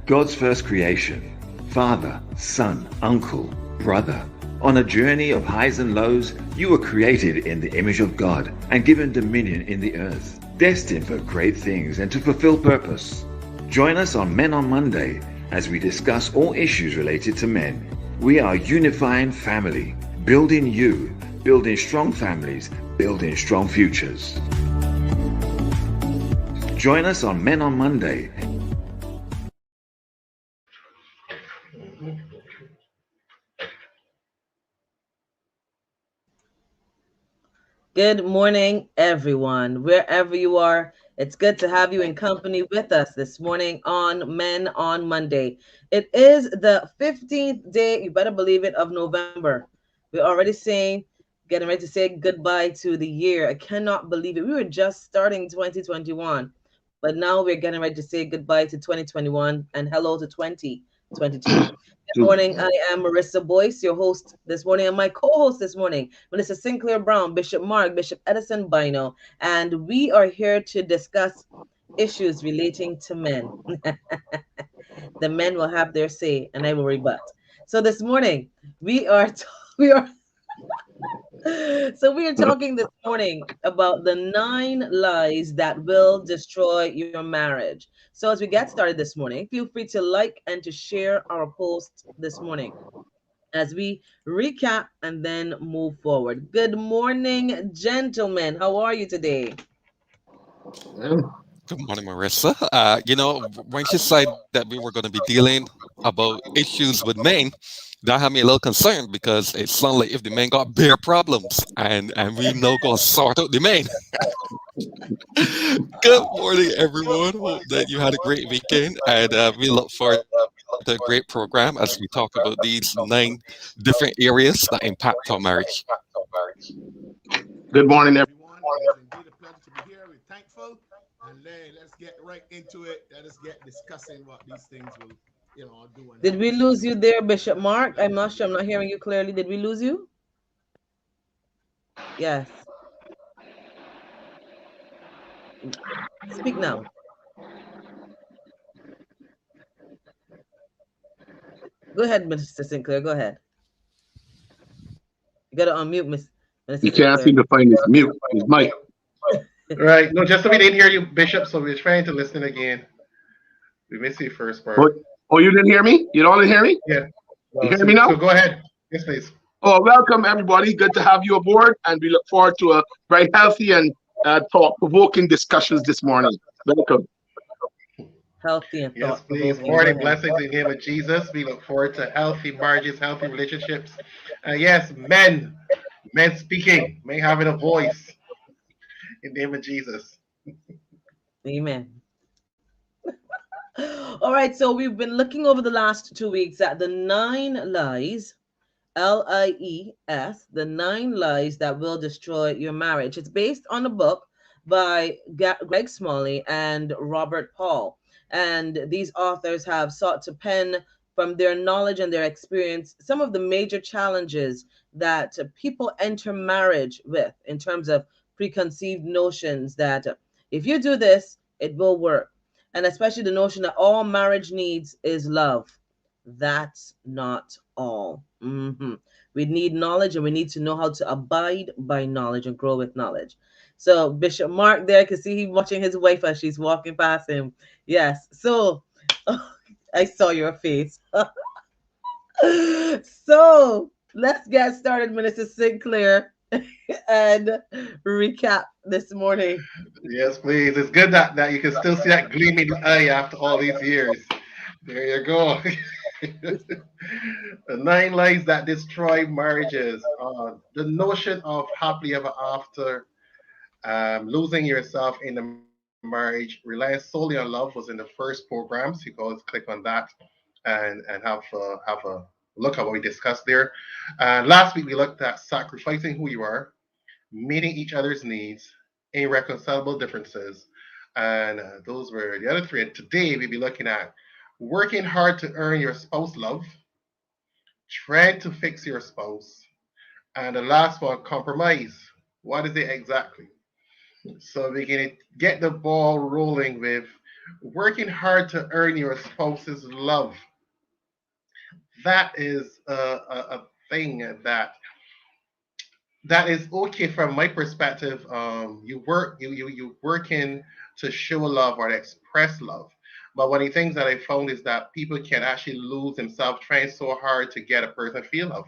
God's first creation, father, son, uncle, brother. On a journey of highs and lows, you were created in the image of God and given dominion in the earth, destined for great things and to fulfill purpose. Join us on Men on Monday as we discuss all issues related to men. We are unifying family, building you, building strong families, building strong futures. Join us on Men on Monday. Good morning, everyone. Wherever you are, it's good to have you in company with us this morning on Men on Monday. It is the 15th day, you better believe it, of November. We're already getting ready to say goodbye to the year. I cannot believe it. We were just starting 2021, but now we're getting ready to say goodbye to 2021 and hello to 2022. Good morning. I am Marissa Boyce, your host this morning, and my co-host this morning, Melissa Sinclair Browne, Bishop Mark, Bishop Edison Bynoe, and we are here to discuss issues relating to men. The men will have their say, and I will rebut. So this morning we are we are we are talking this morning about the 9 lies that will destroy your marriage. So as we get started this morning, feel free to like and to share our post this morning as we recap and then move forward. Good morning, gentlemen. How are you today? Good morning, Marissa. When she said that we were going to be dealing about issues with men, that had me a little concerned because it sounded like if the men got bare problems and we now go sort out the men. Good morning, everyone. Hope that you had a great weekend and we look forward to a great program as we talk about these 9 different areas that impact our marriage. Good morning, everyone. It is indeed a pleasure to be here. We're thankful. And let's get right into it. Let us get discussing what these things will, do and Did how we we lose can. you there, Bishop Mark? I'm not sure. I'm not hearing you clearly. Did we lose you? Yes. Speak now. Go ahead, Mr. Sinclair. Go ahead. You got to unmute Mr. He can't Sinclair. seem to find his mute, his mic. Right. No, just so we didn't hear you, Bishop. So we're trying to listen again. We missed the first But, part. oh, you didn't hear me? You don't hear me? Yeah. You Well, hear me so now? go ahead. Yes, please. Oh, welcome, everybody. Good to have you aboard. And we look forward to a very healthy and thought-provoking discussions this morning. Welcome. Healthy and Yes, thought please. provoking. Go Morning ahead. blessings in the name of Jesus. We look forward to healthy marriages, healthy relationships. Yes, men speaking, men having a voice in the name of Jesus. Amen. All right, so we've been looking over the last 2 weeks at the 9 lies, LIES, the 9 lies that will destroy your marriage. It's based on a book by Greg Smalley and Robert Paul. And these authors have sought to pen from their knowledge and their experience some of the major challenges that people enter marriage with in terms of preconceived notions that if you do this, it will work, and especially the notion that all marriage needs is love. That's not all. We need knowledge and we need to know how to abide by knowledge and grow with knowledge. So Bishop Mark there, I can see him watching his wife as she's walking past him. Yes. So I saw your face. So let's get started, Minister Sinclair, and recap this morning. Yes, please. It's good that you can still see that gleaming eye after all these years. There you go. The 9 lies that destroy marriages. The notion of happily ever after, losing yourself in the marriage, relying solely on love was in the first programs. You can always click on that and have a look at what we discussed there. Last week we looked at sacrificing who you are, meeting each other's needs, irreconcilable differences, and those were the other 3. And today we'll be looking at working hard to earn your spouse love, trying to fix your spouse, and the last one, compromise. What is it exactly? So we can get the ball rolling with Working hard to earn your spouse's love, that is a thing that is okay from my perspective. You working to show love or to express love. But one of the things that I found is that people can actually lose themselves trying so hard to get a person feel love,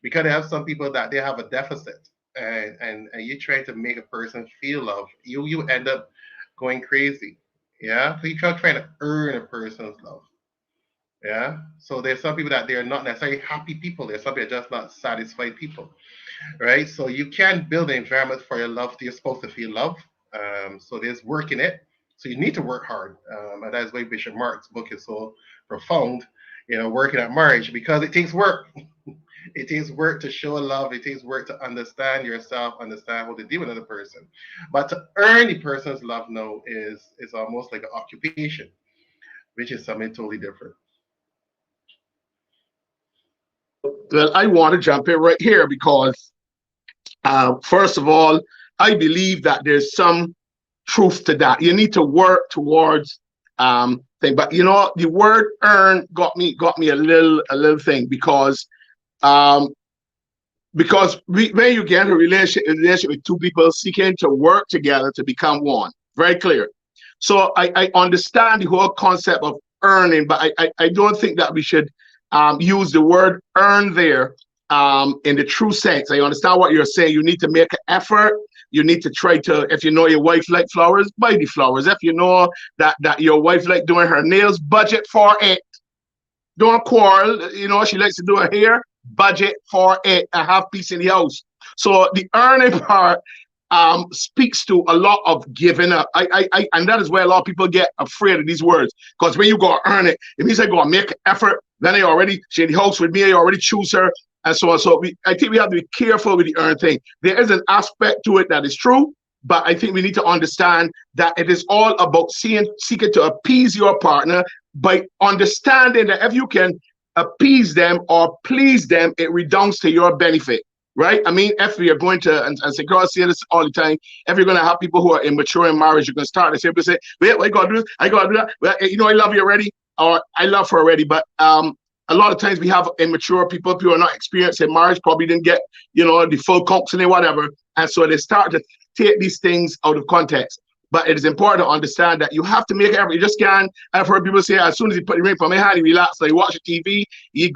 because they have some people that they have a deficit, and you try to make a person feel love, you end up going crazy. Yeah, so you try trying to earn a person's love. Yeah, so there's some people that they're not necessarily happy people. There's some people that are just not satisfied people, right? So you can build an environment for your love. You're supposed to feel love. So there's work in it. So you need to work hard, and that's why Bishop Mark's book is so profound. Working at marriage, because it takes work. It takes work to show love. It takes work to understand yourself, understand how to deal with another person. But to earn the person's love now is almost like an occupation, which is something totally different. Well, I want to jump in right here because, first of all, I believe that there's some truth to that. You need to work towards thing, but the word "earn" got me a little thing um, because when you get a relationship with two people seeking to work together to become one, very clear. So I understand the whole concept of earning, but I don't think that we should use the word earn there in the true sense. I understand what you're saying. You need to make an effort. You need to try to, if you know your wife like flowers, buy the flowers. If you know that your wife like doing her nails, budget for it. Don't quarrel. She likes to do her hair, budget for it and have peace in the house. So the earning part speaks to a lot of giving up. And that is where a lot of people get afraid of these words. Because when you go earn it, it means I go make an effort. Then she in the house with me, I already choose her, and so on. So I think we have to be careful with the earn thing. There is an aspect to it that is true, but I think we need to understand that it is all about seeking to appease your partner by understanding that if you can appease them or please them, it redounds to your benefit. Right? I mean, if we are going to, and Secure say this all the time, if you're going to have people who are immature in marriage, you're going to start to simply say, wait, I got to do this, I got to do that. Well, I love you already, or I love her already. But a lot of times we have immature people who are not experienced in marriage, probably didn't get, the full counseling, whatever. And so they start to take these things out of context. But it is important to understand that you have to make it effort. You just can't. I've heard people say, as soon as he put the ring from my hand, he relax, so he watch the TV, he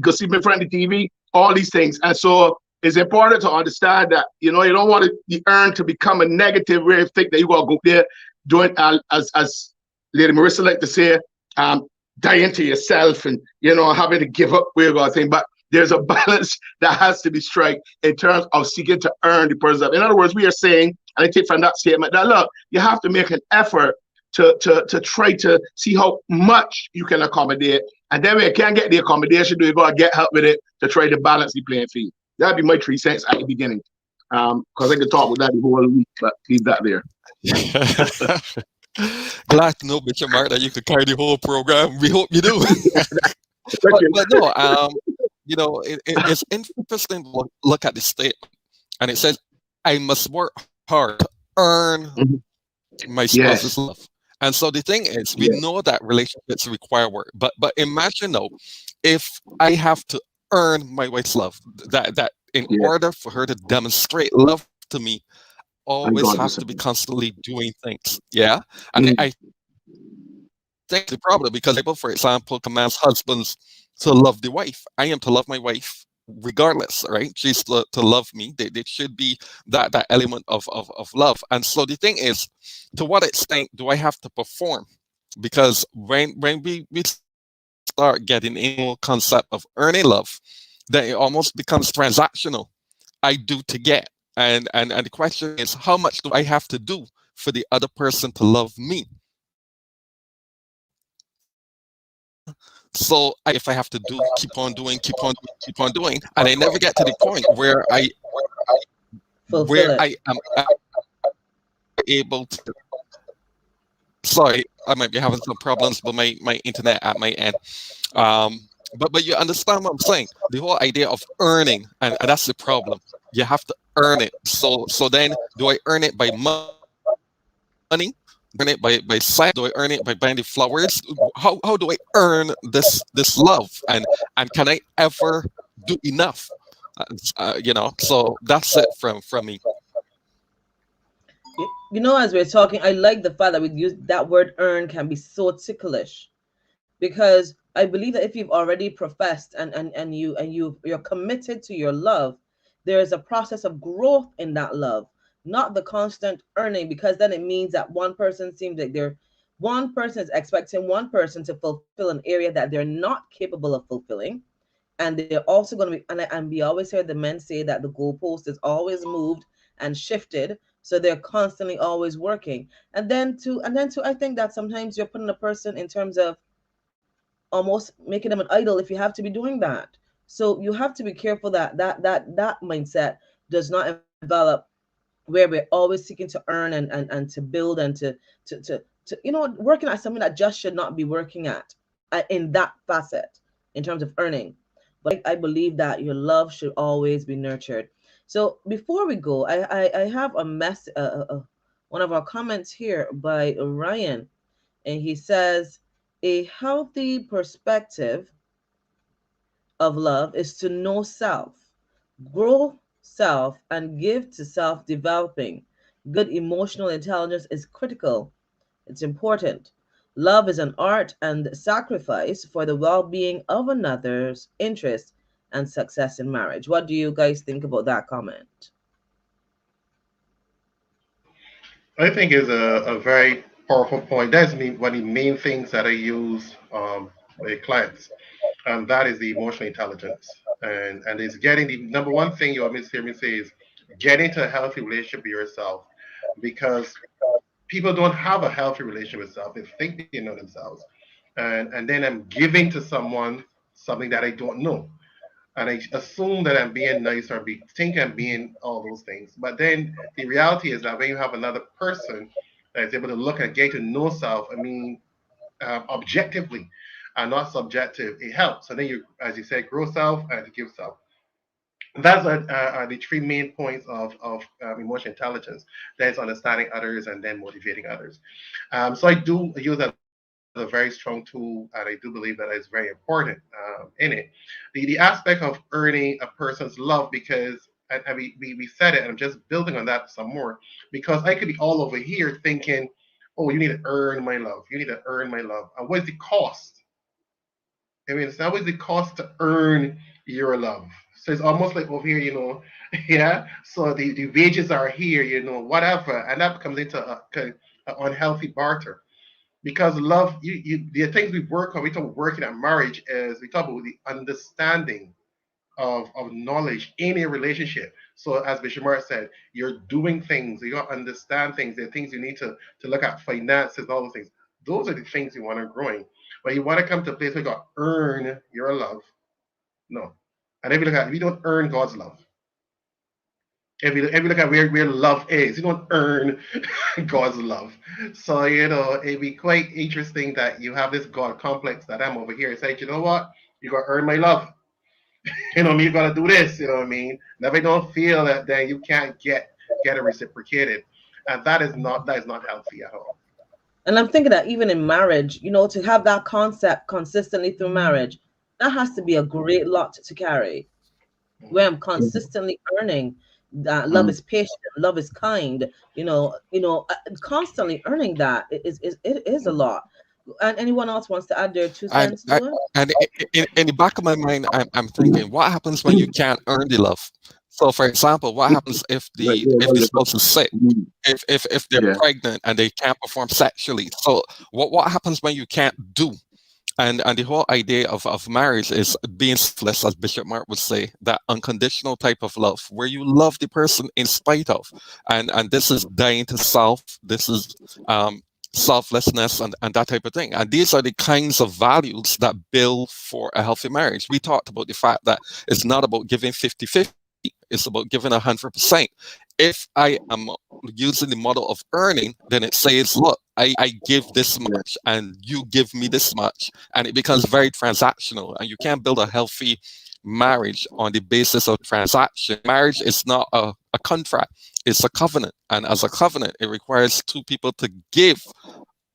go sleep in front of the TV, all these things. And so it's important to understand that, you don't want the earn to become a negative way of think that you got to go there doing, as Lady Marissa like to say, dying to yourself and, having to give up where you got to think. But there's a balance that has to be struck in terms of seeking to earn the person. In other words, we are saying, and I take from that statement, that look, you have to make an effort to try to see how much you can accommodate. And then when you can't get the accommodation, you got to get help with it to try to balance the playing field. That'd be my 3 cents at the beginning. Because I could talk with that the whole week, but leave that there. Glad to know, Bishop Mark, that you could carry the whole program. We hope you do. but no, it's interesting to look at the statement, and it says, "I must work hard to earn my spouse's love." And so the thing is, we know that relationships require work, but imagine though, if I have to earn my wife's love, that in order for her to demonstrate love to me, always have to be constantly doing things. Yeah. And I think the problem, because the Bible, for example, commands husbands to love the wife. I am to love my wife regardless, right? She's to love me. There should be that element of love. And so the thing is, to what extent do I have to perform? Because when we start getting into the concept of earning love, then it almost becomes transactional. I do to get. And the question is, how much do I have to do for the other person to love me? So if I have to keep on doing, and I never get to the point where I am able to. Sorry, I might be having some problems with my internet at my end. But you understand what I'm saying? The whole idea of earning, and that's the problem. You have to earn it. So then, do I earn it by money? earn it by sex? Do I earn it by buying the flowers? How do I earn this love? And can I ever do enough? So that's it from me. As we're talking, I like the fact that we use that word earn can be so ticklish, because I believe that if you've already professed and you're committed to your love, there is a process of growth in that love, not the constant earning, because then it means that one person is expecting one person to fulfill an area that they're not capable of fulfilling. And they're also going to be, and we always hear the men say that the goalpost is always moved and shifted, so they're constantly always working. And then to I think that sometimes you're putting a person in terms of almost making them an idol if you have to be doing that. So you have to be careful that that mindset does not envelop where we're always seeking to earn and to build and to working at something that just should not be working at in that facet in terms of earning. But I believe that your love should always be nurtured. So before we go, I have a one of our comments here by Ryan, and he says, a healthy perspective of love is to know self, grow self, and give to self developing. Good emotional intelligence is critical, it's important. Love is an art and sacrifice for the well being of another's interest and success in marriage. What do you guys think about that comment? I think is a very powerful point. That's one of the main things that I use with clients, and that is the emotional intelligence. And it's getting the number one thing you always hear me say is getting to a healthy relationship with yourself, because people don't have a healthy relationship with self. They think they know themselves, and then I'm giving to someone something that I don't know, and I assume that I'm being nice or think I'm being all those things. But then the reality is that when you have another person that is able to look and get to know self, I mean, objectively and not subjective, it helps. And then you, as you said, grow self and give self. That's are the three main points of emotional intelligence. That's understanding others and then motivating others. So I do use that as a very strong tool, and I do believe that it's very important in it. The aspect of earning a person's love, because and we said it, and I'm just building on that some more, because I could be all over here thinking, oh, you need to earn my love. You need to earn my love. And what's the cost? I mean, it's always the cost to earn your love. So it's almost like over here, yeah. So the wages are here, whatever, and that comes into a unhealthy barter, because love, the things we work on. We talk about working at marriage is we talk about the understanding of knowledge in a relationship. So as Bishop Mark said, you're doing things, you got to understand things. There are things you need to look at, finances, all those things. Those are the things you want to growing. But you want to come to a place where you got to earn your love. No. And if you don't earn God's love, if you look at where love is, you don't earn God's love. So, it'd be quite interesting that you have this God complex that I'm over here and say, you know what? You got to earn my love. You got to do this, you know what I mean? And if I don't feel that, then you can't get it reciprocated. And that is not healthy at all. And I'm thinking that even in marriage, to have that concept consistently through marriage, that has to be a great lot to carry, where I'm consistently earning that love is patient, love is kind, constantly earning that it is a lot. And anyone else wants to add their two And cents to it? in the back of my mind, I'm thinking, what happens when you can't earn the love? So, for example, what happens if the spouse is sick, if they're Yeah. pregnant and they can't perform sexually? So, what happens when you can't do? And the whole idea of marriage is being selfless, as Bishop Mark would say, that unconditional type of love where you love the person in spite of. And this is dying to self. This is selflessness and that type of thing. And these are the kinds of values that build for a healthy marriage. We talked about the fact that it's not about giving 50-50, it's about giving 100%. If I am using the model of earning, then it says, look, I give this much and you give me this much. And it becomes very transactional. And you can't build a healthy marriage on the basis of transaction. Marriage is not a a contract. It's a covenant. And as a covenant, it requires two people to give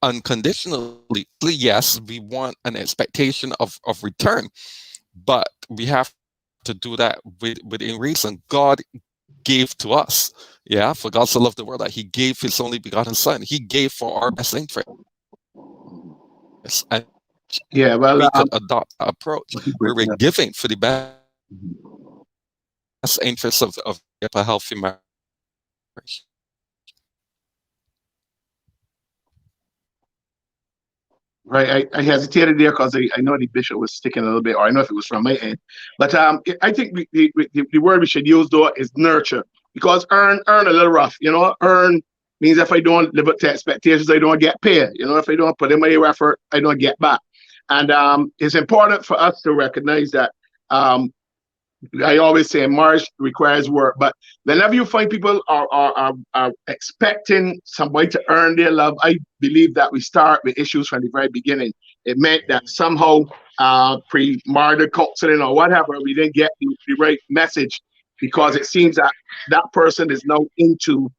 unconditionally. Yes, we want an expectation of return, but we have to do that within reason. God gave to us. Yeah, for God so loved the world that he gave his only begotten son. He gave for our best interest. And Yeah, well, we could adopt that approach where we're giving for the best interests of a healthy marriage. Right, I hesitated there because I know the bishop was sticking a little bit, or I know if it was from my end. But I think the word we should use though is nurture, because earn a little rough. Earn means if I don't live up to expectations, I don't get paid. If I don't put in my effort, I don't get back. And it's important for us to recognize that. I always say marriage requires work, but whenever you find people are expecting somebody to earn their love, I believe that we start with issues from the very beginning. It meant that somehow pre-marital counseling or whatever, we didn't get the right message, because it seems that that person is now into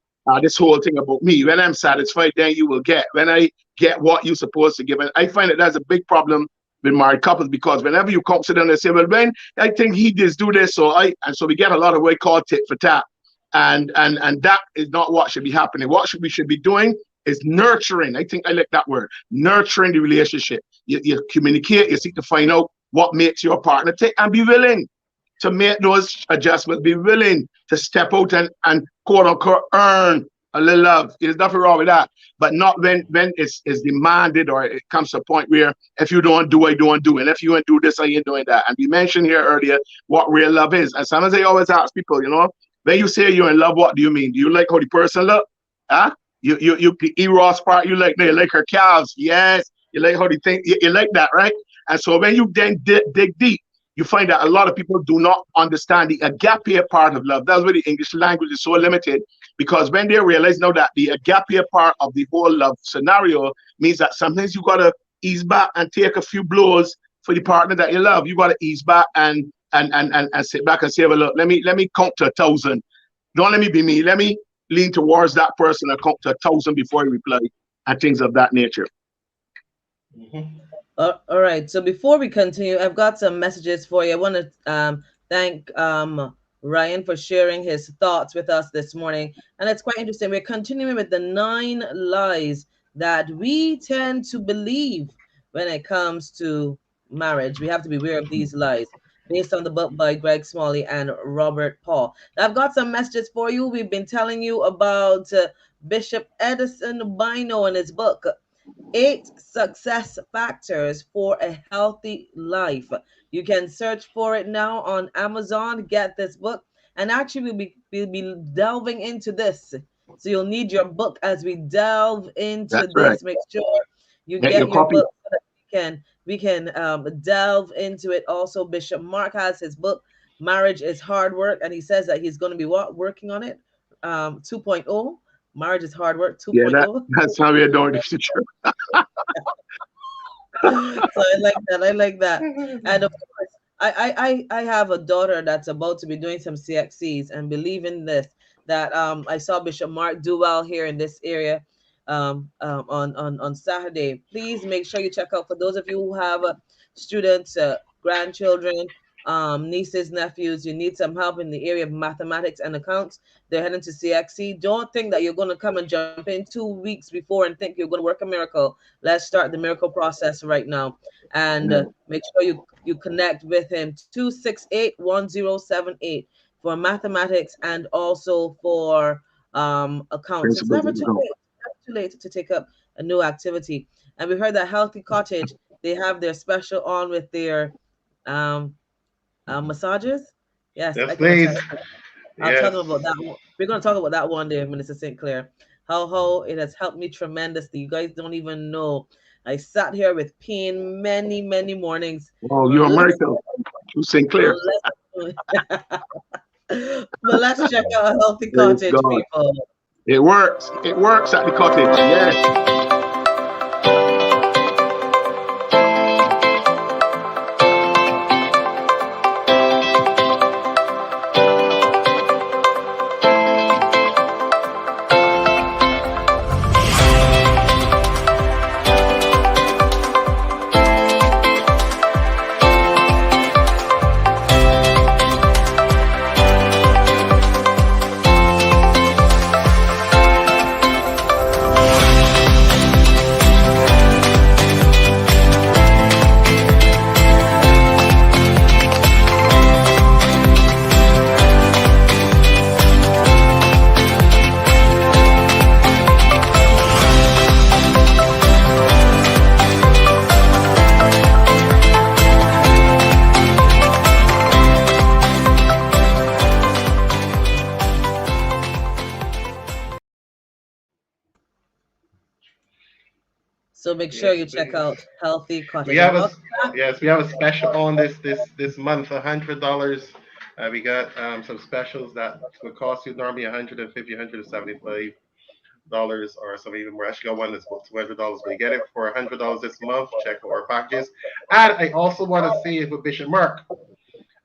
this whole thing about me. When I'm satisfied, then you will get. When I get what you're supposed to give, and I find that that's a big problem with married couples, because whenever you come to them and say, well, when I think he just do this, so we get a lot of what we call tit for tat, and that is not what should be happening. What we should be doing is nurturing. I think I like that word, nurturing the relationship. You communicate, you seek to find out what makes your partner tick, and be willing to make those adjustments. Be willing to step out and quote unquote earn a little love. There's nothing wrong with that, but not when it's demanded, or it comes to a point where if you don't do, I don't do, and if you don't do this, I ain't doing that. And we mentioned here earlier what real love is, and sometimes I always ask people, when you say you're in love, what do you mean? Do you like how the person look? Huh? You the Eros part, you like her calves? Yes. You like how they think? You like that, right? And so when you then dig deep, you find that a lot of people do not understand the agape part of love. That's why the English language is so limited, because when they realize now that the agape part of the whole love scenario means that sometimes you got to ease back and take a few blows for the partner that you love. You got to ease back and sit back and say, well, look, let me count to 1,000. Don't let me be me. Let me lean towards that person and count to 1,000 before you reply, and things of that nature. Mm-hmm. All right. So before we continue, I've got some messages for you. I want to thank Ryan for sharing his thoughts with us this morning. And it's quite interesting. We're continuing with the 9 lies that we tend to believe when it comes to marriage. We have to be aware of these lies, based on the book by Greg Smalley and Robert Paul. Now, I've got some messages for you. We've been telling you about Bishop Edison Bynoe and his book, 8 Success Factors for a Healthy Life. You can search for it now on Amazon. Get this book. And actually, we'll be delving into this. So you'll need your book as we delve into That's this. right. Make sure you get your copy. book so that we can delve into it. Also, Bishop Mark has his book, Marriage is Hard Work. And he says that he's going to be working on it, 2.0. Marriage is Hard Work 2.0. Yeah, that's how we're doing the future. So I like that. And of course, I have a daughter that's about to be doing some CXCs, and believe in this, that I saw Bishop Mark do well here in this area on Saturday. Please make sure you check out, for those of you who have students, grandchildren, nieces, nephews, you need some help in the area of mathematics and accounts. They're heading to CXC. Don't think that you're going to come and jump in 2 weeks before and think you're going to work a miracle. Let's start the miracle process right now, and make sure you connect with him. 268-1078 for mathematics and also for accounts. It's never too late to take up a new activity. And we heard that Healthy Cottage, they have their special on with their massages. Yes, please. I'll talk about that one. We're going to talk about that one day, Minister St. Clair. How it has helped me tremendously. You guys don't even know. I sat here with pain many mornings. Oh, you're a miracle to St. Clair. But let's check out Healthy Cottage, people. It works. It works at the cottage. Yes. So make sure Yes, you check please. out Healthy We Cottage. And have a welcome back. yes, we have a special on this month, $100. We got some specials that would cost you normally 150, $175, or some even more. Actually, got one that's about $200, but you get it for $100 this month. Check out our packages. And I also want to say with Bishop Mark,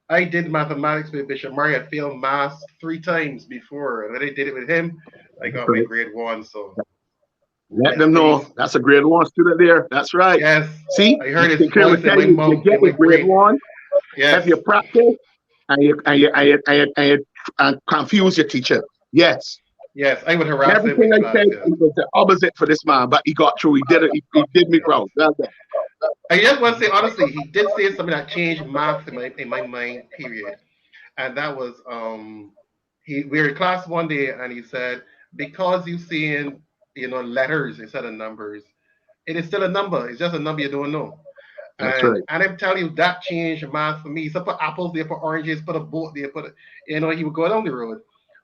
I did mathematics with Bishop Mark. I failed math 3 times before, and when I did it with him, I got my grade one. So Let yes, them please. know that's a grade one student there. That's right. Yes, See, I heard his Claire will voice in tell my you, you mouth, get in my the grade brain. one if Yes, you practice and confuse your teacher. Yes. yes, I would harass him Everything in I class. said Yes. it was the opposite for this man, but he got through. He did it. He did me proud. Well done. I just want to say honestly, he did say something that changed math in my mind. Period. And that was we were in class one day, and he said because you seeing letters instead of numbers, it is still a number. It's just a number you don't know. That's right. And I'm telling you, that changed math for me. So put apples there, put oranges, put a boat there, he would go down the road.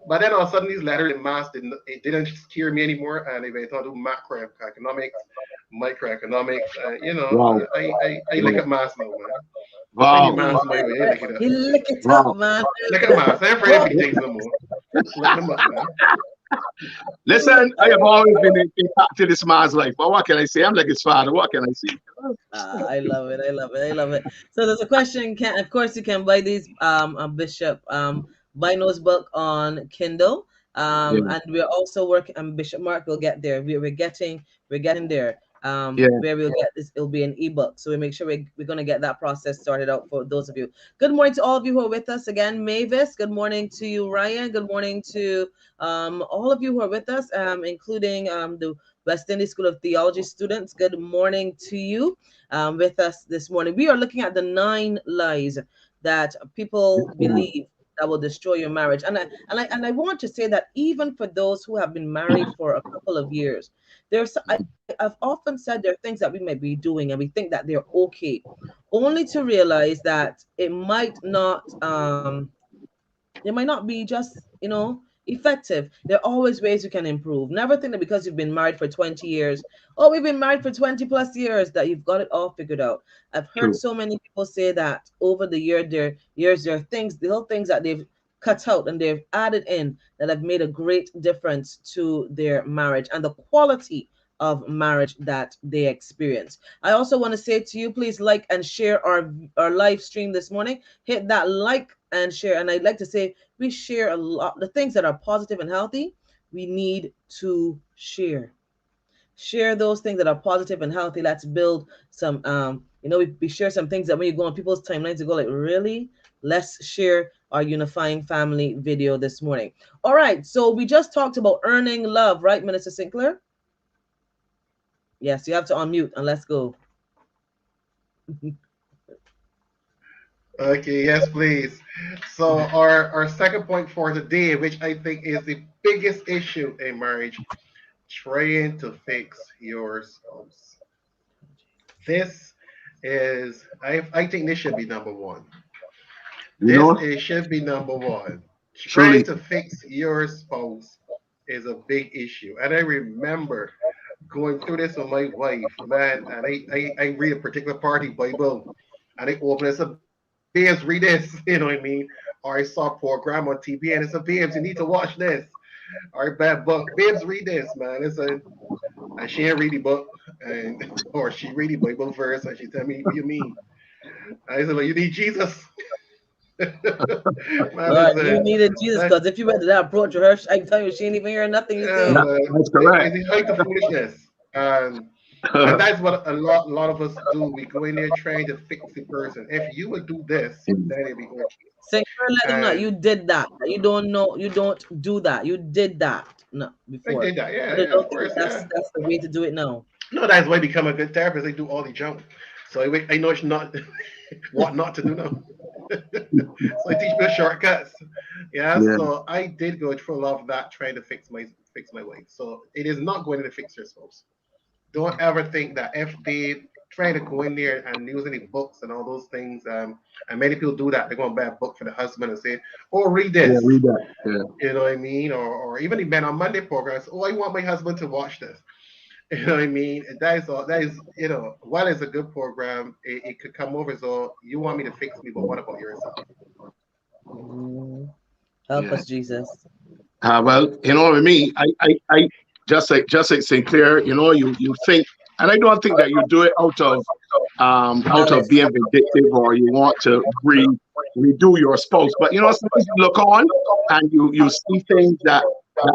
But then all of a sudden, these letters in math didn't scare me anymore, and I went on to macroeconomics, microeconomics. Wow. I look Wow. at math now, man. Send your Wow. math my way. I look it up. He lick it up, Wow. man. Look at math. I'm afraid of big things no more. Look them up, man. Listen, I have always been impacted this man's life. But what can I say? I'm like his father. What can I say? I love it. I love it. I love it. So there's a question. Of course, you can buy these Bishop Bynoe's book on Kindle. Yeah. And we're also working. Bishop Mark will get there. We're getting there. Yeah. Where we'll get this, it'll be an ebook. So we make sure we're going to get that process started out for those of you. Good morning to all of you who are with us again. Mavis, good morning to you, Ryan. Good morning to all of you who are with us, including the West Indies School of Theology students. Good morning to you with us this morning. We are looking at the 9 lies that people believe that will destroy your marriage. And I want to say that even for those who have been married for a couple of years, I've often said there are things that we may be doing and we think that they're okay, only to realize that it might not be just effective. There are always ways you can improve. Never think that because you've been married for 20 years, oh, we've been married for 20 plus years, that you've got it all figured out. I've heard True. so many people say that over the there are things, little things that they've cut out and they've added in that have made a great difference to their marriage and the quality of marriage that they experience. I also want to say to you, please like and share our live stream this morning. Hit that like and share. And I'd like to say we share a lot. The things that are positive and healthy, we need to share. Share those things that are positive and healthy. Let's build some, we share some things that when you go on people's timelines, you go like, really? Let's share our unifying family video this morning. All right. So we just talked about earning love, right, Minister Sinclair? Yes, you have to unmute and let's go. Okay, yes, please. So our second point for today, which I think is the biggest issue in marriage, trying to fix your spouse. This is I think this should be number one. It should be number one. Trying Truly. to fix your spouse is a big issue. And I remember going through this with my wife, man, and I read a particular party Bible and I open it, said, Babes, read this, you know what I mean? Or I saw a program on TV and it said, Babes, you need to watch this. Or bad book, Babes, read this, man. And she ain't read the book, or she read the Bible verse and she tell me, what you mean? I said, well, you need Jesus. Man, You needed Jesus, because if you went to that approach with her, I can tell you she ain't even hearing nothing you say. yeah, That's correct. it's like the foolishness. And that's what a lot of us do. We go in there trying to fix the person. If you would do this, then it'd be okay. Sinclair, let them know you did that. You don't know. You don't do that. You did that I before. did that, yeah, But I yeah, don't of think course, that's yeah. the way to do it now. No, that's why I become a good therapist. I do all the junk. So I know it's not what not to do now. So I teach people shortcuts. Yeah, Yeah. so I did go through a lot of that trying to fix my wife. So it is not going to fix your spouse. Don't ever think that if they try to go in there and use any books and all those things, and many people do that, they're going to buy a book for the husband and say, oh, read Yeah, this. read that. Yeah. You know what I mean? Or even the Men on Monday programs, oh, I want my husband to watch this. You know what I mean? That is all. That is, while it's a good program, it could come over. So you want me to fix me, but what about yourself? Mm. Help Yeah. us, Jesus. Well, with me, I just like Sinclair, you think, and I don't think that you do it out of Malice. being vindictive or you want to redo your spouse. But sometimes you look on and you see things that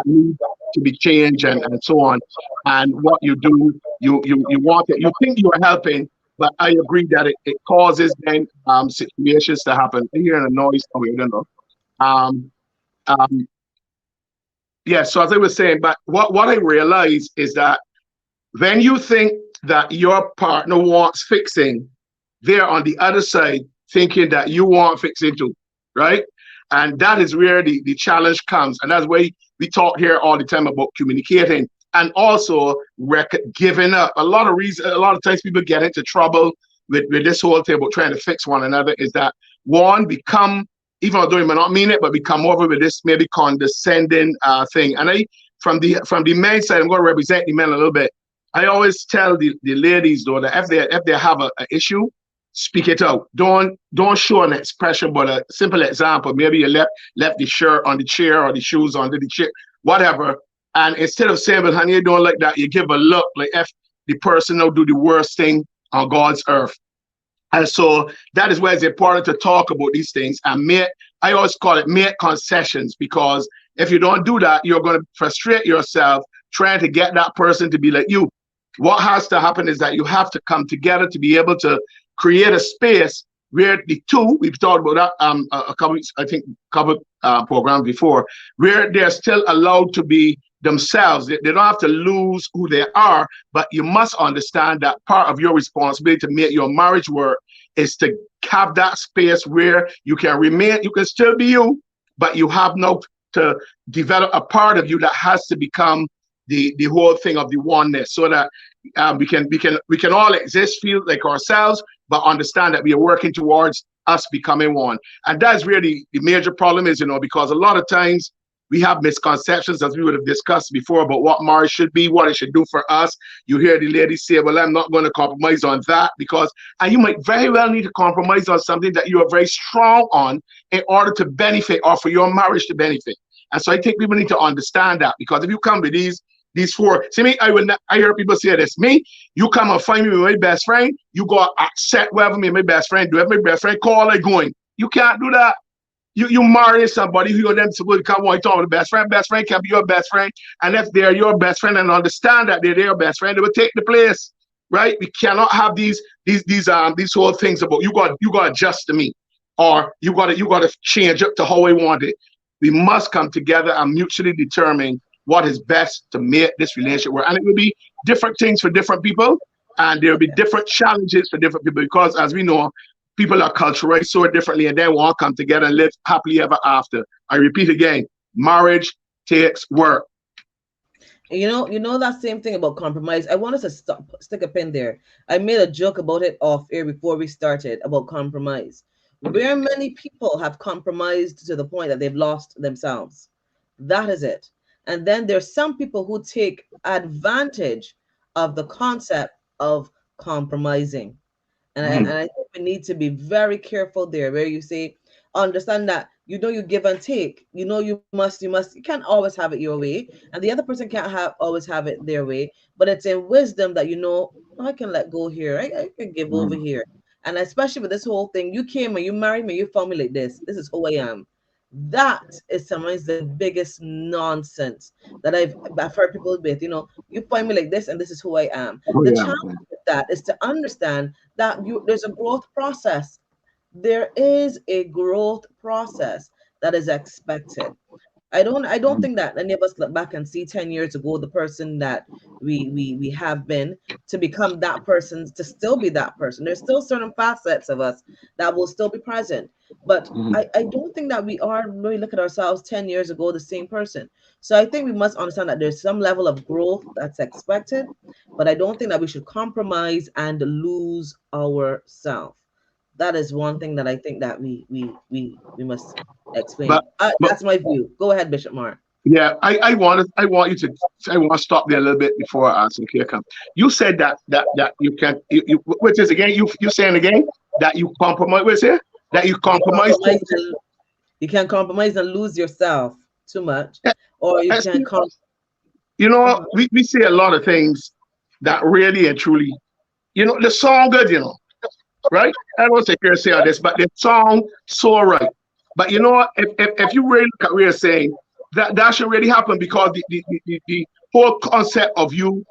need to be changed and so on. And what you do, you want it, you think you are helping, but I agree that it causes then situations to happen. I hear a noise somewhere, I don't know. Um, um, yeah, so as I was saying, but what I realize is that when you think that your partner wants fixing, they're on the other side thinking that you want fixing too, right? And that is where the challenge comes. And that's why we talk here all the time about communicating and also giving up. A lot of times people get into trouble with this whole thing about trying to fix one another is that one become, even although you may not mean it, but become over with this maybe condescending thing. And from the men's side, I'm going to represent the men a little bit. I always tell the ladies though that if they have a issue, speak it out. Don't show an expression, but a simple example. Maybe you left the shirt on the chair or the shoes under the chair, whatever. And instead of saying, "But honey, you don't like that," you give a look like if the person will do the worst thing on God's earth. And so that is why it's important to talk about these things and I always call it make concessions, because if you don't do that, you're going to frustrate yourself trying to get that person to be like you. What has to happen is that you have to come together to be able to create a space where the two, we've talked about that a couple programs before, where they're still allowed to be themselves. They don't have to lose who they are, but you must understand that part of your responsibility to make your marriage work is to have that space where you can remain, you can still be you, but you have no to develop a part of you that has to become the whole thing of the oneness, so that we can all exist, feel like ourselves, but understand that we are working towards us becoming one. And that's really the major problem is, because a lot of times we have misconceptions, as we would have discussed before, about what marriage should be, what it should do for us. You hear the ladies say, "Well, I'm not going to compromise on that," and you might very well need to compromise on something that you are very strong on in order to benefit or for your marriage to benefit. And so I think people need to understand that, because if you come with these four, see me, I hear people say this, me, you come and find me with my best friend, you go accept whatever me and my best friend do. If my best friend call, I going. You can't do that. You marry somebody who you're them supposed to come on, you talk with best friend can be your best friend. And if they're your best friend and understand that they're their best friend, they will take the place. Right? We cannot have these whole things about you got to adjust to me, or you got to change up to how I want it. We must come together and mutually determine what is best to make this relationship work. And it will be different things for different people, and there will be different challenges for different people, because as we know, people are culturally so differently, and they want to come together and live happily ever after. I repeat again, marriage takes work. That same thing about compromise. I want us to stick a pin there. I made a joke about it off air before we started about compromise. Where many people have compromised to the point that they've lost themselves. That is it. And then there's some people who take advantage of the concept of compromising. And I think we need to be very careful there, where you say, understand that you give and take. You can't always have it your way, and the other person can't always have it their way. But it's in wisdom that I can let go here. I can give over here. And especially with this whole thing, you came and you married me, you found me like this. This is who I am. That is sometimes the biggest nonsense that I've heard people with. You find me like this, and this is who I am. Oh, The yeah. challenge with that is to understand that there's a growth process. There is a growth process that is expected. I don't think that any of us look back and see 10 years ago the person that we have been to become that person, to still be that person. There's still certain facets of us that will still be present. But I don't think that we are really look at ourselves 10 years ago the same person. So I think we must understand that there's some level of growth that's expected, but I don't think that we should compromise and lose ourselves. That is one thing that I think that we must explain. But, but That's my view. Go ahead, Bishop Mark. Yeah, I want to stop there a little bit before Sinclair comes. You said that you can, which is again, you saying again that you compromise, what's it? That you You compromise. compromise and you can compromise and lose yourself too much, or you can You know, we say a lot of things that really and truly, the song good, right? I don't take care of say all this, but the song so right. But you know what? If you really look at what you're saying, that should really happen because the whole concept of you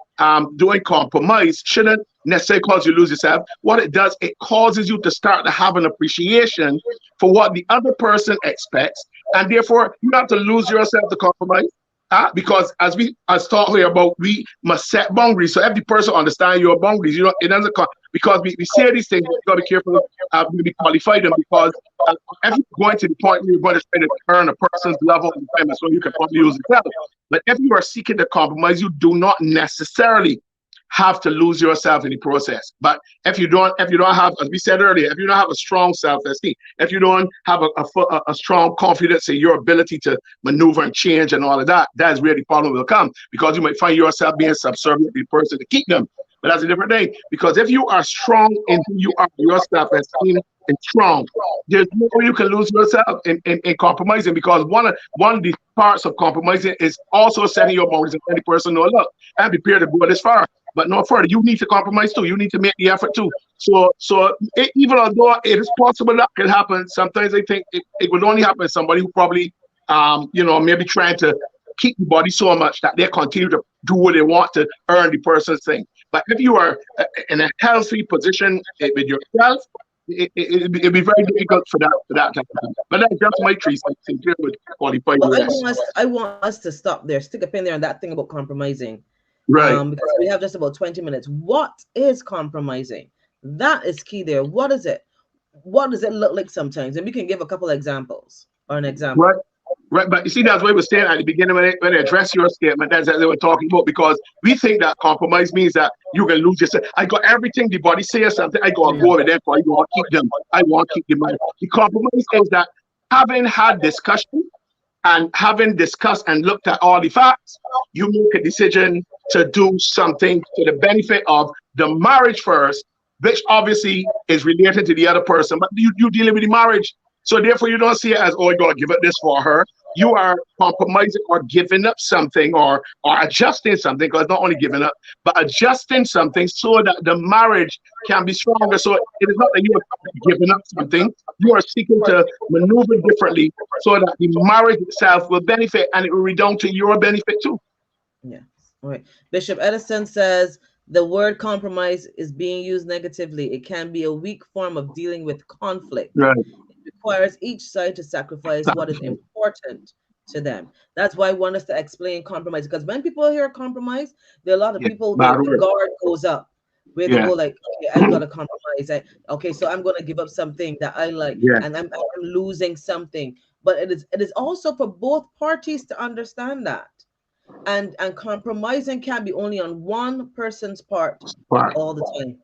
doing compromise shouldn't necessarily cause you to lose yourself. What it does, it causes you to start to have an appreciation for what the other person expects, and therefore you have to lose yourself to compromise. Because as talk here about, we must set boundaries so every person understand your boundaries. It doesn't come because we say these things, you gotta be careful to qualify them because if you're going to the point where you're going to try to earn a person's level of employment so you can probably use yourself. But if you are seeking to compromise, you do not necessarily have to lose yourself in the process. But if you don't have, as we said earlier, if you don't have a strong self-esteem, if you don't have a strong confidence in your ability to maneuver and change and all of that, that's where the problem will come because you might find yourself being subservient to the person to keep them. But that's a different thing because if you are strong in who you are, your self-esteem and strong, there's no way you can lose yourself in compromising because one of the parts of compromising is also setting your boundaries and any person know, look, I'm prepared to go this far. But no further, you need to compromise too. You need to make the effort too. Even although it is possible that can happen, sometimes I think it would only happen to somebody who probably, maybe trying to keep the body so much that they continue to do what they want to earn the person's thing. But if you are in a healthy position with yourself, it'd be very difficult for that to happen. But that's just my 3 cents. Sinclair would qualify the rest. I want us to stop there, stick a pin there on that thing about compromising. Right. Because we have just about 20 minutes. What is compromising? That is key there. What is it? What does it look like sometimes? And we can give a couple of examples or an example. Right, but you see, that's what we were saying at the beginning when they address your statement. That's what they were talking about because we think that compromise means that you can lose yourself. I got everything the body says something. I go with them for I want to keep them. I want to keep them. The compromise is that having had discussion and having discussed and looked at all the facts, you make a decision to do something to the benefit of the marriage first, which obviously is related to the other person, but you dealing with the marriage. So therefore, you don't see it as, oh, you got to give up this for her. You are compromising or giving up something or adjusting something, because not only giving up, but adjusting something so that the marriage can be stronger. So it is not that you are giving up something. You are seeking to maneuver differently so that the marriage itself will benefit and it will redound to your benefit too. Yeah. All right. Bishop Edison says the word compromise is being used negatively. It can be a weak form of dealing with conflict. Right. It requires each side to sacrifice what is important to them. That's why I want us to explain compromise, because when people hear compromise, there are a lot of people, the guard goes up where they go like, okay, I gotta compromise. Okay, so I'm gonna give up something that I like, and I'm losing something. But it is also for both parties to understand that. And compromising can be only on one person's part all the time.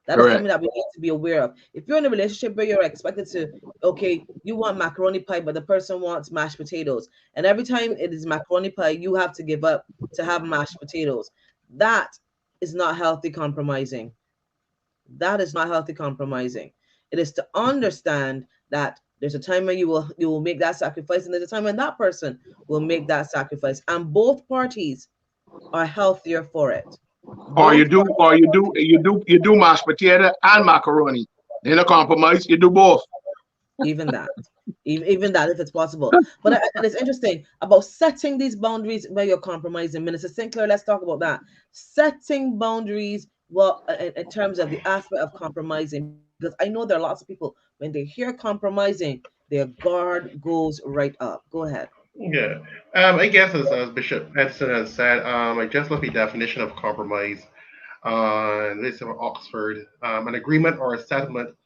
That is something that we need to be aware of. If you're in a relationship where you're expected to, okay, you want macaroni pie, but the person wants mashed potatoes, and every time it is macaroni pie, you have to give up to have mashed potatoes. That is not healthy compromising. That is not healthy compromising. It is to understand that there's a time when you will make that sacrifice, and there's a time when that person will make that sacrifice, and both parties are healthier for it. Or you do mashed potato and macaroni. In a compromise, you do both. Even that, if it's possible. But it's interesting about setting these boundaries where you're compromising. Minister Sinclair, let's talk about that. Setting boundaries, well, in terms of the aspect of compromising, because I know there are lots of people, when they hear compromising, their guard goes right up. Go ahead. Yeah. I guess as Bishop Edson has said, I just look at the definition of compromise. This is from Oxford. An agreement or a settlement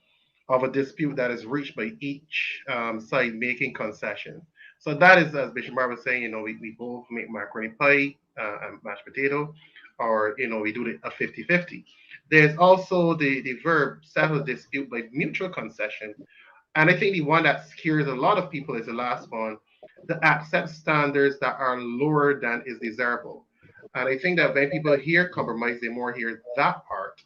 of a dispute that is reached by each side making concession. So that is, as Bishop Mark was saying, we both make macaroni pie and mashed potato, or, we do a 50-50. There's also the verb settle dispute by mutual concession. And I think the one that scares a lot of people is the last one, to accept standards that are lower than is desirable. And I think that when people hear compromise, they more hear that part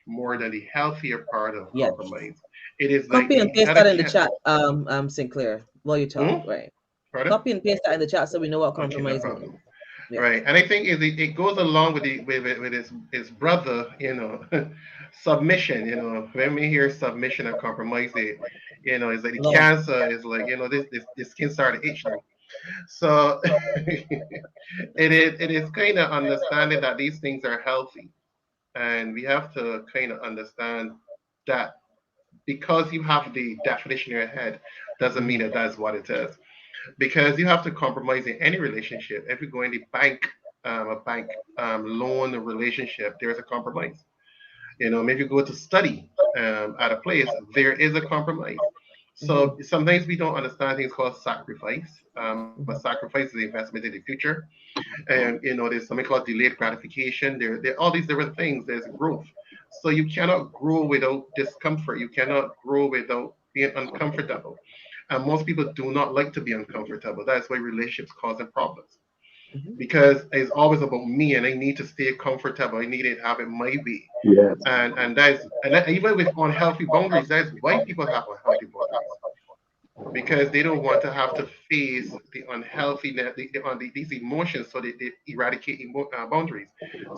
more than the healthier part of Yes. compromise. It is like Copy and the paste other that in the can't. chat, Sinclair, while you talk, Hmm? right? Pardon? Copy and paste that in the chat so we know what Okay, no compromise means. problem. Yeah. Right, and I think it goes along with with his brother, submission. When we hear submission and compromise, it's like the Love. cancer is like this skin started to itch now. So it is kind of understanding that these things are healthy, and we have to kind of understand that because you have the definition in your head doesn't mean that that's what it is, because you have to compromise in any relationship. If you go in the bank, a bank loan relationship, there's a compromise. Maybe you go to study at a place, there is a compromise. So sometimes we don't understand things called sacrifice. A sacrifice is an investment in the future. And there's something called delayed gratification. There are all these different things. There's growth. So you cannot grow without discomfort. You cannot grow without being uncomfortable. And most people do not like to be uncomfortable. That's why relationships causing problems. Because it's always about me, and I need to stay comfortable. I need to have it my way. Yes. And even with unhealthy boundaries, that's why people have unhealthy boundaries, because they don't want to have to face the unhealthiness, these emotions, so they eradicate boundaries.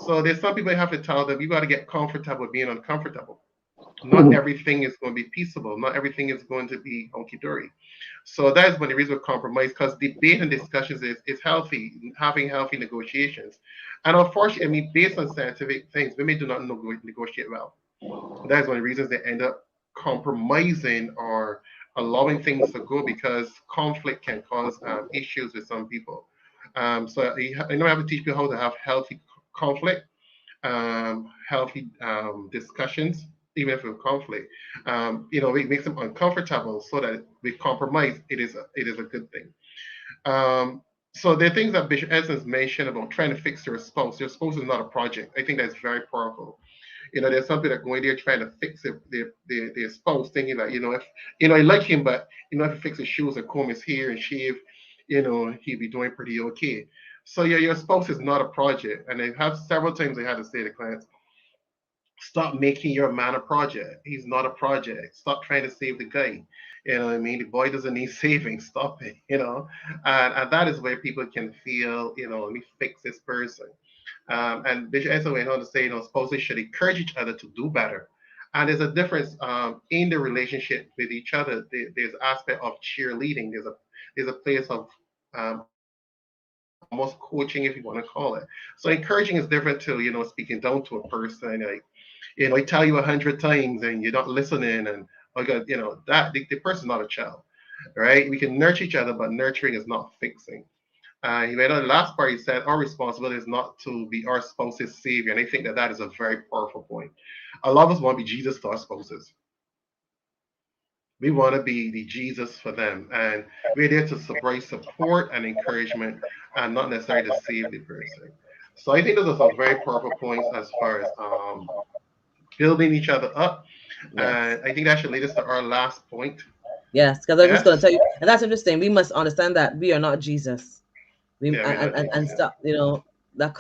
So there's some people have to tell them, you got to get comfortable being uncomfortable. Not everything is going to be peaceable. Not everything is going to be hunky dory. So that's when the reason for compromise, because debate and discussions is healthy, having healthy negotiations. And unfortunately, I mean, based on scientific things, women do not negotiate well. That's one of the reasons they end up compromising or allowing things to go, because conflict can cause issues with some people. So I know I have to teach people how to have healthy conflict, healthy discussions, even if with conflict. It makes them uncomfortable, so that with compromise, it is a good thing. So there are things that Bishop Essence mentioned about trying to fix your spouse. Your spouse is not a project. I think that's very powerful. There's some people that go in there trying to fix their spouse, thinking that, if, I like him, but, if he fix his shoes and comb his hair and shave, he'll be doing pretty okay. So yeah, your spouse is not a project. And I have several times I had to say to clients, stop making your man a project. He's not a project. Stop trying to save the guy. You know what I mean? The boy doesn't need saving. Stop it. And that is where people can feel, let me fix this person. And Bishop also went on to say, spouses should encourage each other to do better. And there's a difference in the relationship with each other. There's aspect of cheerleading. There's a place of almost coaching, if you want to call it. So encouraging is different to, speaking down to a person. I tell you 100 times and you're not listening, and that the person's not a child, right? We can nurture each other, but nurturing is not fixing. He made on the last part, he said, our responsibility is not to be our spouse's savior. And I think that is a very powerful point. A lot of us want to be Jesus to our spouses. We want to be the Jesus for them. And we're there to provide support and encouragement, and not necessarily to save the person. So I think those are some very powerful points as far as building each other up. Yes. And I think that should lead us to our last point. Yes, because I was just going to Yes. tell you, and that's interesting. We must understand that we are not Jesus. Yeah, we're not And Jesus. stop, that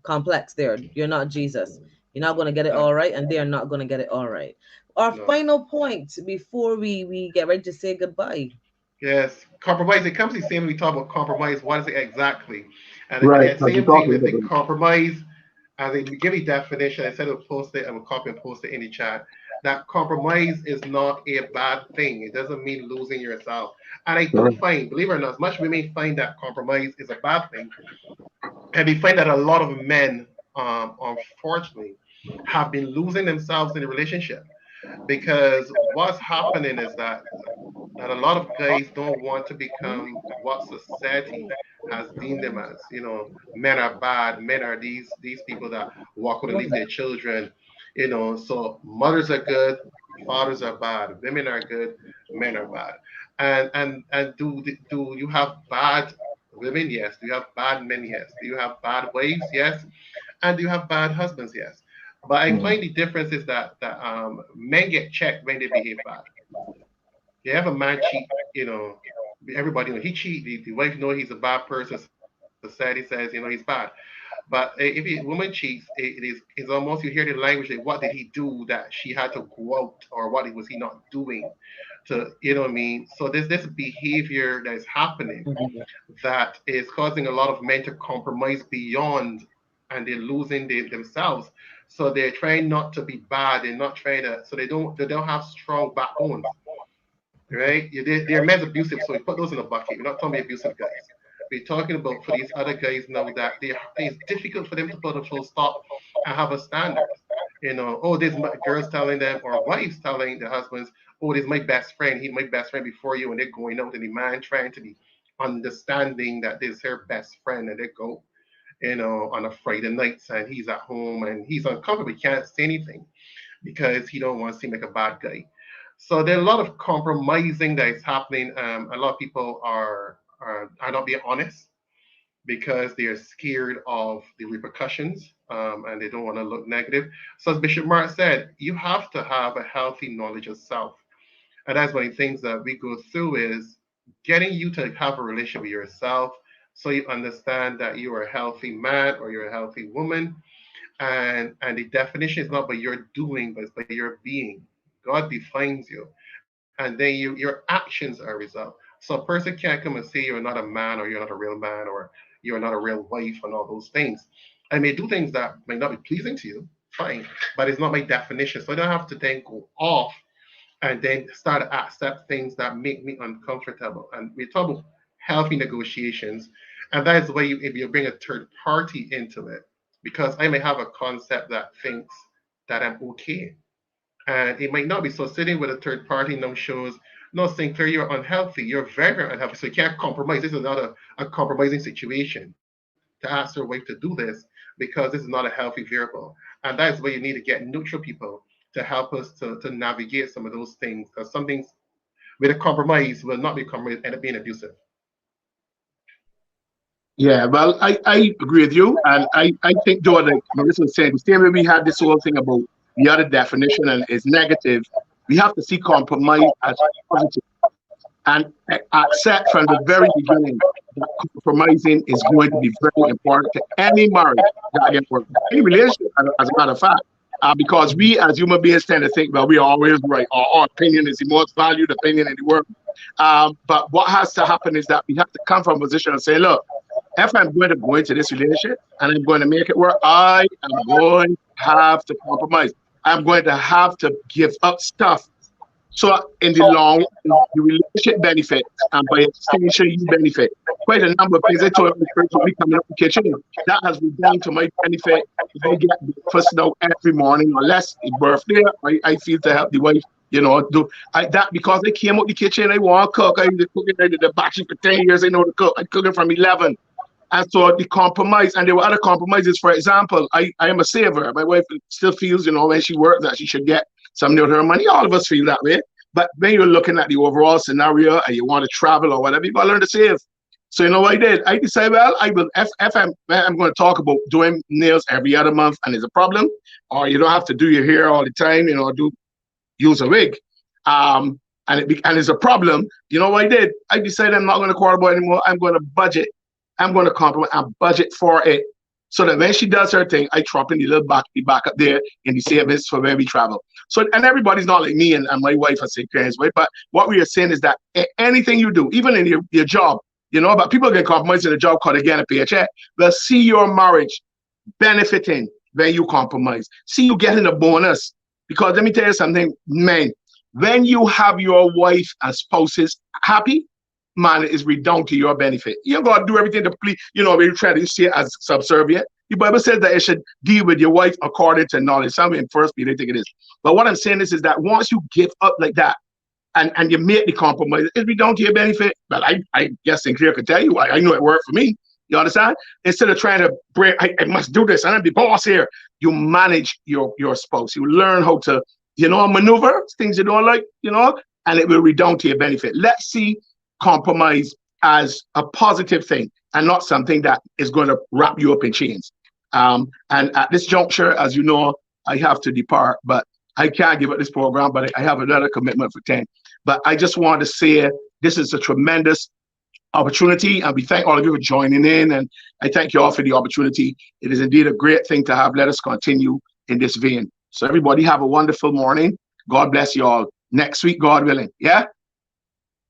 complex there. You're not Jesus. You're not going to get it No, all right, and they are not going to get it all right. Our no. final point before we get ready to say goodbye. Yes, compromise. It comes to the same when we talk about compromise. What is it exactly? And Right. the Because you're same thing talking with the about compromise, as they give a definition, I said I'll post it, I will copy and post it in the chat. That compromise is not a bad thing. It doesn't mean losing yourself. And I do find, believe it or not, as much women find that compromise is a bad thing, and we find that a lot of men, unfortunately, have been losing themselves in a relationship, because what's happening is that a lot of guys don't want to become what society has deemed them as. Men are bad. Men are these people that walk out and leave their children. So mothers are good, fathers are bad, women are good, men are bad. And do you have bad women? Yes. Do you have bad men? Yes. Do you have bad wives? Yes. And do you have bad husbands? Yes. But I find the difference is that men get checked when they behave bad. You have a man cheat, Everybody, he cheat. The wife know he's a bad person. Society says, he's bad. But if a woman cheats, it's almost you hear the language like, what did he do that she had to go out, or what was he not doing to, what I mean? So there's this behavior that is happening Mhm. that is causing a lot of men to compromise beyond, and they're losing themselves. So they're trying not to be bad. They're not trying to, so they don't have strong backbones, right? They're men's abusive, so we put those in a bucket. We're not talking about abusive guys. We're talking about for these other guys now that it's difficult for them to put a full stop and have a standard. Oh, there's girls telling them, or wives telling their husbands, oh, this is my best friend. He's my best friend before you, and they're going out, and the man trying to be understanding that this is her best friend, and they go, on a Friday night, and he's at home and he's uncomfortable. He can't say anything because he don't want to seem like a bad guy. So there's a lot of compromising that is happening. A lot of people are not being honest because they are scared of the repercussions, and they don't want to look negative. So as Bishop Mark said, you have to have a healthy knowledge of self, and that's one of the things that we go through is getting you to have a relationship with yourself, so you understand that you are a healthy man or you're a healthy woman, and the definition is not by your doing, but it's by your being. God defines you, and then your actions are a result. So a person can't come and say you're not a man, or you're not a real man, or you're not a real wife, and all those things. I may do things that might not be pleasing to you, fine, but it's not my definition. So I don't have to then go off and then start to accept things that make me uncomfortable. And we're talking about healthy negotiations, and that is the way if you bring a third party into it, because I may have a concept that thinks that I'm okay, and it might not be. So sitting with a third party now shows, no, Sinclair, you're unhealthy. You're very, very unhealthy. So you can't compromise. This is not a compromising situation to ask your wife to do this, because this is not a healthy variable. And that is where you need to get neutral people to help us to navigate some of those things. Because some things with a compromise will not be compromised, end up being abusive. Yeah, well, I agree with you. And I think, Joe, like Marissa was saying, the same way we had this whole thing about the other definition and is negative, we have to see compromise as positive and accept from the very beginning that compromising is going to be very important to any marriage that gets work, any relationship, as a matter of fact. Because we as human beings tend to think, well, we are always right. Our opinion is the most valued opinion in the world. But what has to happen is that we have to come from a position and say, look, if I'm going to go into this relationship and I'm going to make it work, I am going to have to compromise. I'm going to have to give up stuff. So in the long run, the relationship benefits, and by extension, you benefit. Quite a number of things. I told me coming up the kitchen, that has been done to my benefit. If I get breakfast now every morning, unless it's birthday, I feel to help the wife, that because I came out the kitchen, I want to cook. I did cooking, I did the batching for 10 years, I know to cook. I cooking from 11. And so the compromise, and there were other compromises. For example, I am a saver. My wife still feels, when she works, that she should get something of her money. All of us feel that way. But when you're looking at the overall scenario and you want to travel or whatever, you got to learn to save. So you know what I did? I decided, well, I will. If I'm going to talk about doing nails every other month, and it's a problem, or you don't have to do your hair all the time, use a wig, and it's a problem. You know what I did? I decided I'm not going to quarrel about it anymore. I'm going to budget. I'm going to compromise and budget for it, so that when she does her thing, I drop in the little back up there in the savings for when we travel. So, and everybody's not like me and my wife are Sinclair's wife, but what we are saying is that anything you do, even in your job, but people can compromise in a job because they get a paycheck. But see your marriage benefiting when you compromise. See you getting a bonus. Because let me tell you something, men, when you have your wife and spouses happy, man, is redound to your benefit. You got to do everything to please, we try to see it as subservient. The Bible says that you should deal with your wife according to knowledge. Some in First Peter, I think it is. But what I'm saying is that once you give up like that and you make the compromise, it's redound to your benefit. But I guess Sinclair could tell you, I know it worked for me. You understand? Instead of trying to break, I must do this, and I'm the boss here. You manage your spouse. You learn how to, maneuver things you don't like, and it will redound to your benefit. Let's see compromise as a positive thing and not something that is going to wrap you up in chains. And at this juncture, as you know, I have to depart, but I can't give up this program, but I have another commitment for 10. But I just want to say This is a tremendous opportunity, and we thank all of you for joining in. And I thank you all for the opportunity. It is indeed a great thing to have. Let us continue in this vein. So everybody have a wonderful morning. God bless you all. Next week, God willing. Yeah.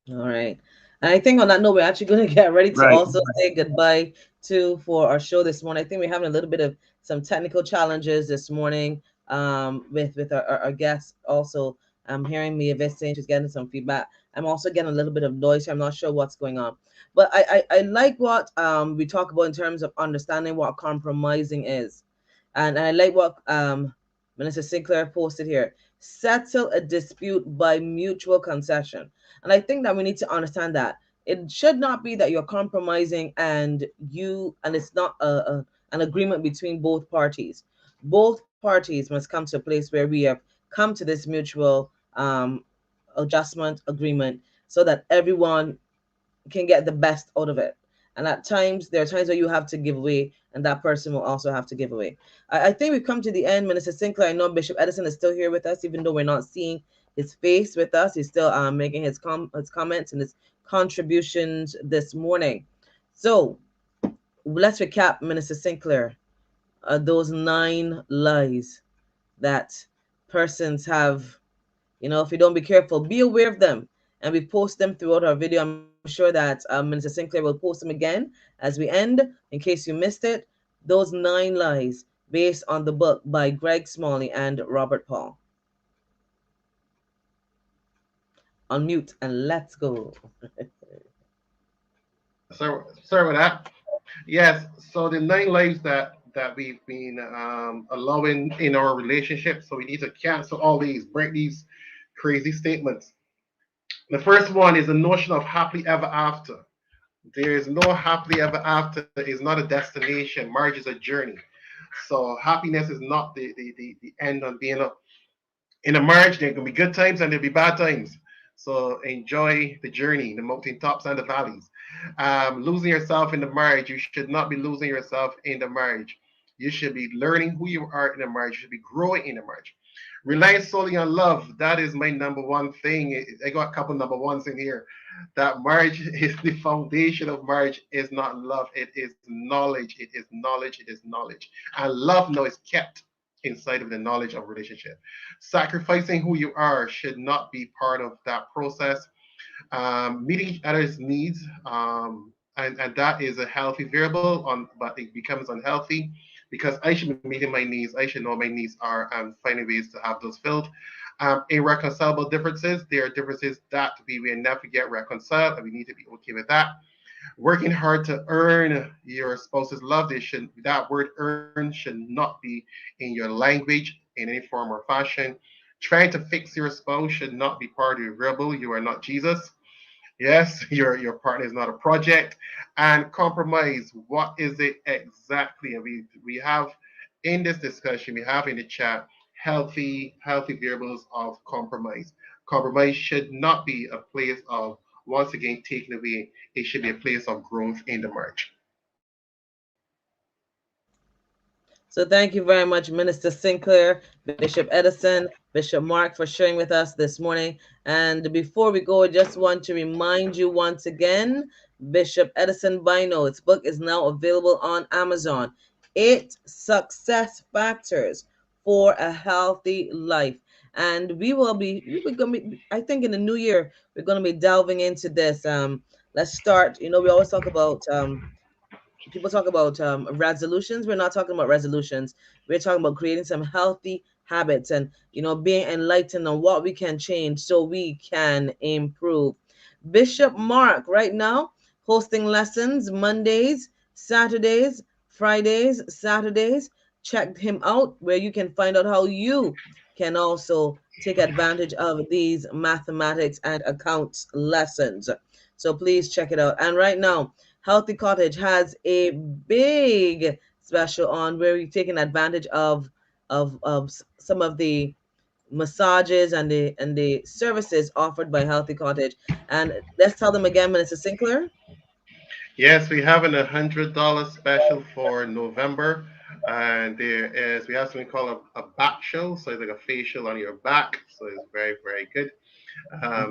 All right. And I think on that note, we're actually going to get ready to Right. also say goodbye for our show this morning. I think we're having a little bit of some technical challenges this morning with our guests. Also, I'm hearing Mia saying she's getting some feedback. I'm also getting a little bit of noise. I'm not sure what's going on. But I like what we talk about in terms of understanding what compromising is. And I like what Minister Sinclair posted here. Settle a dispute by mutual concession. And I think that we need to understand that it should not be that you're compromising and it's not an agreement between both parties. Both parties must come to a place where we have come to this mutual adjustment agreement so that everyone can get the best out of it. And at times, there are times where you have to give away, and that person will also have to give away. I think we've come to the end. Minister Sinclair, I know Bishop Edison is still here with us, even though we're not seeing his face with us. He's still making his comments and his contributions this morning. So let's recap, Minister Sinclair, those 9 lies that persons have. If you don't be careful, be aware of them. And we post them throughout our video. I'm sure that Minister Sinclair will post them again as we end, in case you missed it. Those 9 lies based on the book by Greg Smalley and Robert Paul. Unmute and let's go. Sorry with that. Yes. So the 9 lives that we've been allowing in our relationship. So we need to cancel all these, break these crazy statements. The first one is the notion of happily ever after. There is no happily ever after. It's not a destination. Marriage is a journey. So happiness is not the end on being in a marriage. There can be good times and there'll be bad times. So enjoy the journey, the mountaintops and the valleys. Losing yourself in the marriage, you should not be losing yourself in the marriage. You should be learning who you are in the marriage. You should be growing in the marriage. Relying solely on love, that is my number one thing. I got a couple number ones in here. That marriage is the foundation of marriage is not love. It is knowledge. It is knowledge. It is knowledge. And love now is kept inside of the knowledge of relationship. Sacrificing who you are should not be part of that process. Meeting each other's needs, and that is a healthy variable, but it becomes unhealthy because I should be meeting my needs. I should know my needs are and finding ways to have those filled. Irreconcilable differences, there are differences that we will never get reconciled, and we need to be okay with that. Working hard to earn your spouse's love, that word earn should not be in your language in any form or fashion. Trying to fix your spouse should not be part of your rebel. You are not Jesus. Yes, your partner is not a project. And compromise, what is it exactly? And we have in this discussion, we have in the chat healthy variables of compromise. Compromise should not be a place of once again taken away. It should be a place of growth in the marriage. So thank you very much, Minister Sinclair, Bishop Edison, Bishop Mark, for sharing with us this morning. And before we go, I just want to remind you once again, Bishop Edison Bynoe, its book is now available on Amazon. 8 Success Factors for a Healthy Life. And we're going to be, I think in the new year, we're going to be delving into this. Let's start, we always talk about people talk about resolutions. We're not talking about resolutions. We're talking about creating some healthy habits and being enlightened on what we can change so we can improve. Bishop Mark right now hosting lessons Mondays, Saturdays, Fridays, Saturdays. Check him out where you can find out how you can also take advantage of these mathematics and accounts lessons. So please check it out. And right now, Healthy Cottage has a big special on where you're taking advantage of some of the massages and the services offered by Healthy Cottage. And let's tell them again, Minister Sinclair. Yes, we have $100 special for November, and we have something called a back show. So it's like a facial on your back. So it's very, very good.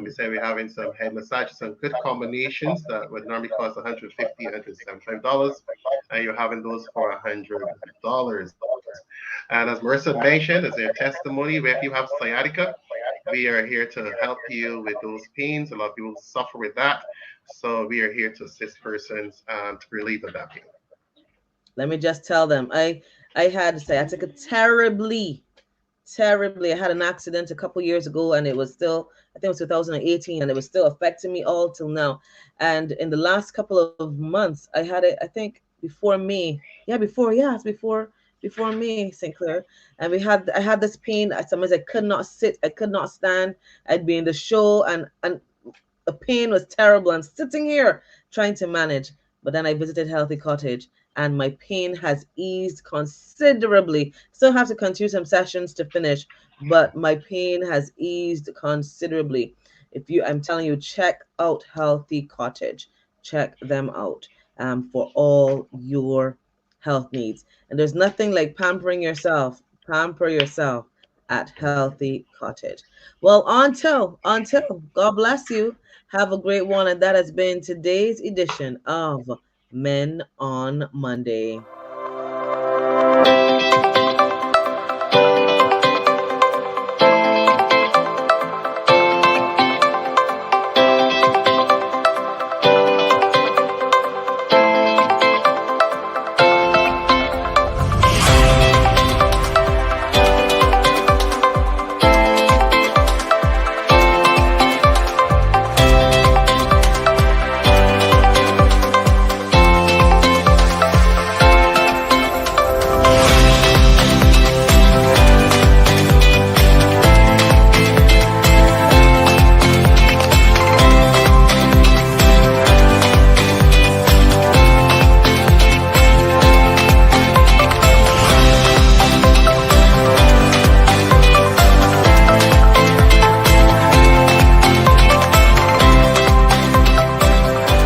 We say we're having some head massages, some good combinations that would normally cost $150, $175, and you're having those for $100. And as Marissa mentioned, as their testimony, if you have sciatica, we are here to help you with those pains. A lot of people suffer with that, so we are here to assist persons to relieve of that pain. Let me just tell them, I had sciatica terribly. I had an accident a couple years ago, and it was still, I think it was 2018, and it was still affecting me all till now. And in the last couple of months, I had it, I think before May. It's before May, St. Clair. And I had this pain. Sometimes I could not sit, I could not stand. I'd be in the show, and the pain was terrible. I'm sitting here trying to manage. But then I visited Healthy Cottage, and my pain has eased considerably. Still have to continue some sessions to finish, but my pain has eased considerably. I'm telling you, check out Healthy Cottage. Check them out for all your health needs. And there's nothing like pampering yourself. Pamper yourself at Healthy Cottage. Well, until God bless you. Have a great one. And that has been today's edition of Men on Monday.